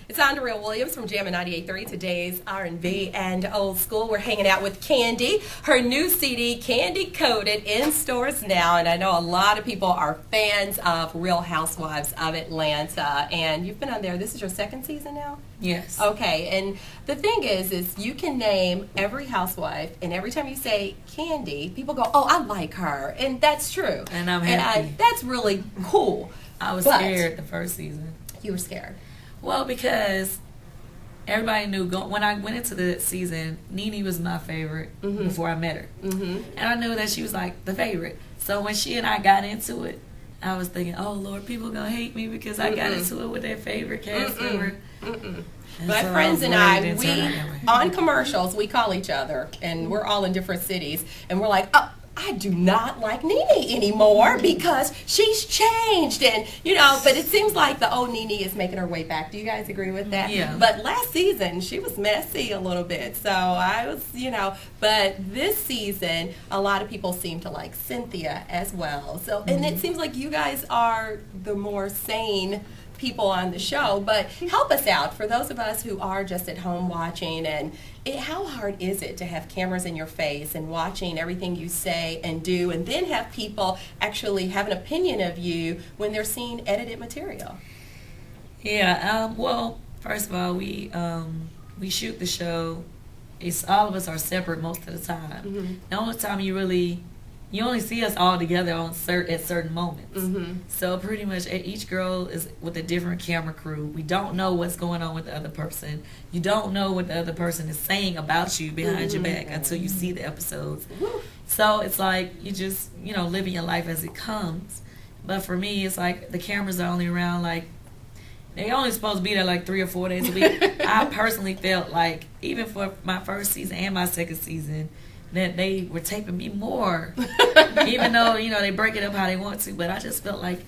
It's Andrea Williams from Jammin 98.3. Today's R&B and old school. We're hanging out with Kandi. Her new CD, Kandi Koated, in stores now. And I know a lot of people are fans of Real Housewives of Atlanta. And you've been on there. This is your second season now? Yes. Okay. And the thing is you can name every housewife, and every time you say Kandi, people go, oh, I like her. And that's true. And I'm happy. And that's really cool. I was scared the first season. You were scared? Well, because everybody knew when I went into the season, Nene was my favorite before I met her. And I knew that she was like the favorite. So when she and I got into it, I was thinking, oh, Lord, people going to hate me because I got into it with their favorite cast member. My friends and I, we, on commercials, we call each other, and we're all in different cities, and we're like, oh, I do not like Nene anymore because she's changed. And, you know, but it seems like the old Nene is making her way back. Do you guys agree with that? Yeah. But last season, she was messy a little bit. So I was, you know, but this season, a lot of people seem to like Cynthia as well. So, and it seems like you guys are the more sane people on the show, but help us out for those of us who are just at home watching. And how hard is it to have cameras in your face and watching everything you say and do, and then have people actually have an opinion of you when they're seeing edited material? Yeah. Well, first of all, we shoot the show. It's all of us are separate most of the time. The only time you only see us all together on at certain moments. So pretty much each girl is with a different camera crew. We don't know what's going on with the other person. You don't know what the other person is saying about you behind your back until you see the episodes. So it's like you just, you know, living your life as it comes. But for me, it's like the cameras are only around, like, they only supposed to be there like 3 or 4 days a week. I personally felt like, even for my first season and my second season, that they were taping me more, even though, you know, they break it up how they want to, but I just felt like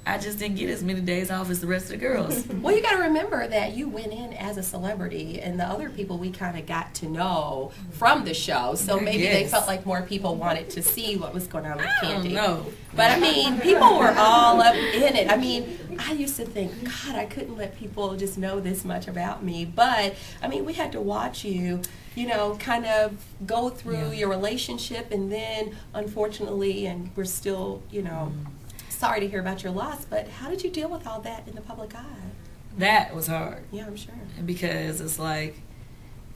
I just didn't get as many days off as the rest of the girls. Well, you got to remember that you went in as a celebrity, and the other people we kind of got to know from the show, so maybe they felt like more people wanted to see what was going on with Kandi. I don't know. But I mean, people were all up in it. I mean, I used to think, God, I couldn't let people just know this much about me, but I mean, we had to watch you, you know, kind of go through your relationship, and then unfortunately, and we're still, you know, sorry to hear about your loss, but how did you deal with all that in the public eye? That was hard. Yeah, I'm sure. And because it's like,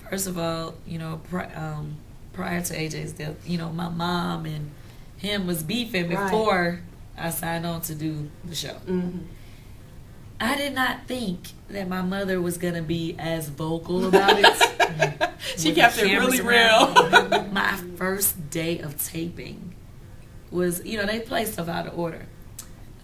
first of all, you know, prior to AJ's death, you know, my mom and him was beefing before I signed on to do the show. I did not think that my mother was going to be as vocal about it. She kept it really real. My first day of taping was, you know, they play stuff out of order.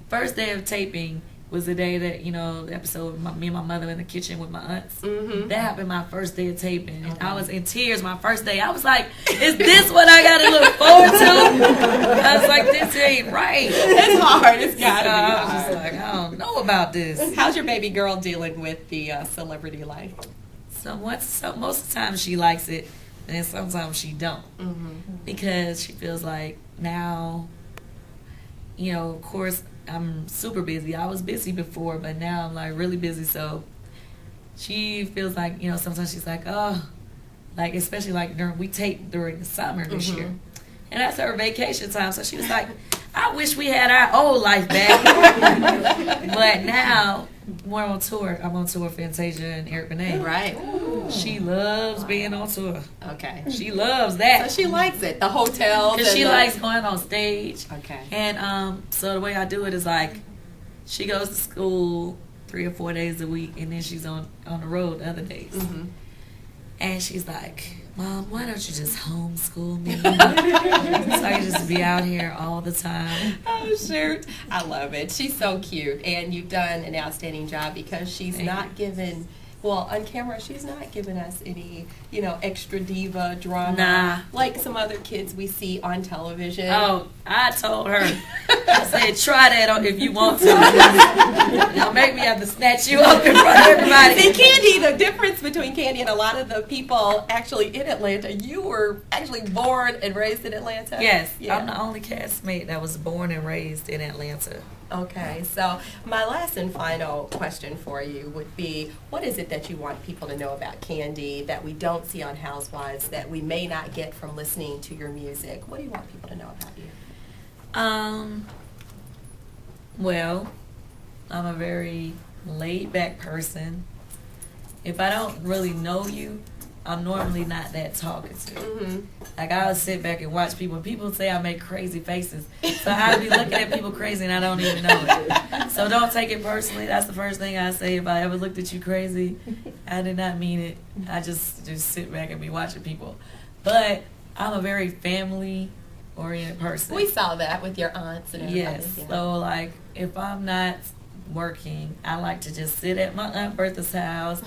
First day of taping was the day that, you know, the episode with me and my mother in the kitchen with my aunts. That happened my first day of taping. And I was in tears my first day. I was like, is this what I got to look forward to? I was like, this ain't right. It's hard. It's got to be hard. I was just like, I don't know about this. How's your baby girl dealing with the celebrity life? So most of the time she likes it, and sometimes she don't. Because she feels like now, you know, of course, I'm super busy. I was busy before, but now I'm like really busy. So she feels like, you know, sometimes she's like, oh, like especially like we taped during the summer this year, and that's her vacation time. So she was like, I wish we had our old life back. But now we're on tour. I'm on tour for Fantasia and Eric Benet. Right. She loves being on tour. Okay. She loves that. So she likes it. The hotels. Because she likes going on stage. Okay. And so the way I do it is like, she goes to school 3 or 4 days a week, and then she's on the road the other days. And she's like, Mom, why don't you just homeschool me? So I can just be out here all the time. Oh, shoot. I love it. She's so cute. And you've done an outstanding job because she's not given Well, on camera, she's not giving us any, extra diva drama. Nah. Like some other kids we see on television. Oh, I told her. I said, try that if you want to. Don't make me have to snatch you up in front of everybody. See, Kandi, the difference between Kandi and a lot of the people actually in Atlanta, you were actually born and raised in Atlanta? Yes. Yeah. I'm the only castmate that was born and raised in Atlanta. Okay, so my last and final question for you would be, what is it that you want people to know about Kandi that we don't see on Housewives, that we may not get from listening to your music? What do you want people to know about you? Well, I'm a very laid-back person. If I don't really know you, I'm normally not that talkative. Mm-hmm. Like, I'll sit back and watch people. People say I make crazy faces. So I'll be looking at people crazy and I don't even know it. So don't take it personally. That's the first thing I say. If I ever looked at you crazy, I did not mean it. I just sit back and be watching people. But I'm a very family-oriented person. We saw that with your aunts and everybody. Yes. Yeah. So, like, if I'm not working, I like to just sit at my Aunt Bertha's house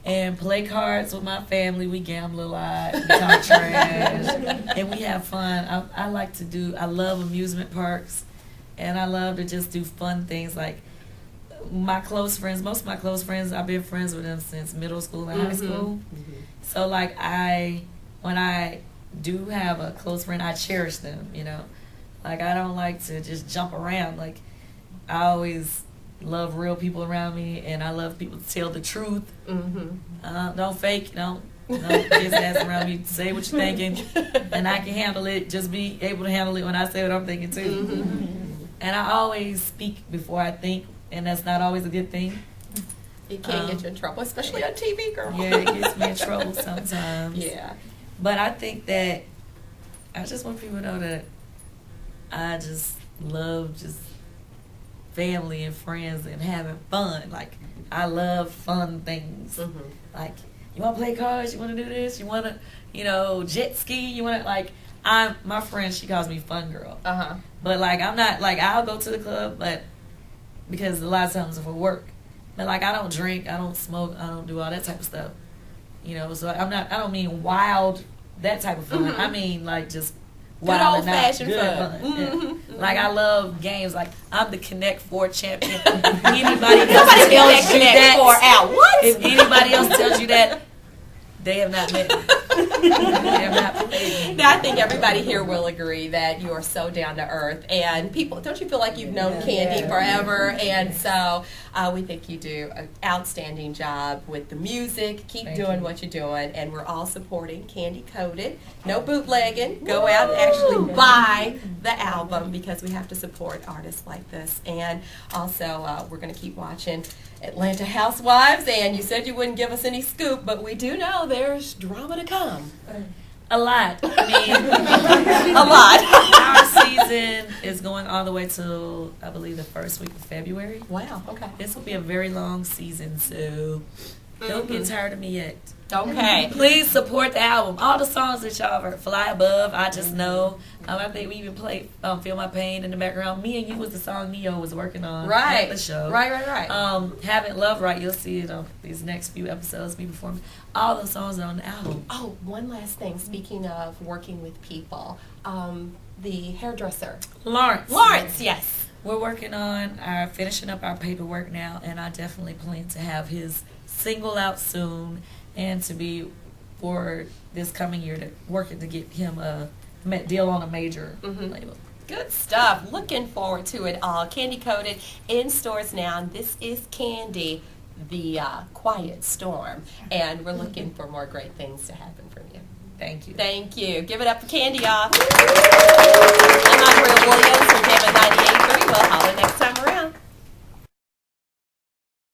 and play cards with my family. We gamble a lot, we talk trash, and we have fun. I love amusement parks, and I love to just do fun things. Like, my close friends, most of my close friends, I've been friends with them since middle school and high school. Mm-hmm. So, like, when I do have a close friend, I cherish them, Like, I don't like to just jump around. Like, I always love real people around me, and I love people to tell the truth. Mm-hmm. Don't fake, don't just ask around me. Say what you're thinking, and I can handle it. Just be able to handle it when I say what I'm thinking too. Mm-hmm. And I always speak before I think, and that's not always a good thing. It can get you in trouble, especially on TV, girl. Yeah, it gets me in trouble sometimes. Yeah. But I think that I just want people to know that I just love just family and friends and having fun. Like, I love fun things. Mm-hmm. Like, you want to play cards? You want to do this? You want to, jet ski? You want to, like, my friend, she calls me fun girl. Uh-huh. But, like, I'm not, like, I'll go to the club, but because a lot of times for work. But, like, I don't drink, I don't smoke, I don't do all that type of stuff. So I don't mean wild, that type of fun. Mm-hmm. I mean, like, just good wild old-fashioned good fun. Yeah. Mm-hmm. Like, I love games. Like, I'm the Connect 4 champion. Anybody else tells you Connect 4 out. What? If anybody else tells you that, they have not met me. They have not played me. Now, I think everybody here will agree that you are so down to earth, and people, don't you feel like you've known Kandi forever? And so we think you do an outstanding job with the music. Keep doing what you're doing, and we're all supporting Kandi Koated. No bootlegging. Go out and actually buy the album, because we have to support artists like this. And also, we're going to keep watching Atlanta Housewives, and you said you wouldn't give us any scoop, but we do know there's drama to come. A lot. I mean, A lot. Our season is going all the way till, I believe, the first week of February. Wow, okay. This will be a very long season, so don't get tired of me yet. Okay. Please support the album. All the songs that y'all heard, Fly Above, I Just Know. I think we even played Feel My Pain in the background. Me and You was the song Neo was working on at the show. Right. Haven't Love Right, you'll see it on these next few episodes, me performing. All the songs are on the album. Oh, one last thing. Speaking of working with people, the hairdresser. Lawrence, yes. We're working on finishing up our paperwork now, and I definitely plan to have his single out soon, and to be for this coming year working to get him a deal on a major label. Good stuff. Looking forward to it all. Kandi Koated in stores now. And this is Kandi, the Quiet Storm, and we're looking for more great things to happen from you. Thank you. Thank you. Give it up for Kandi, y'all. I'm Andrea Williams from Jammin 98.3. We'll holler next time around.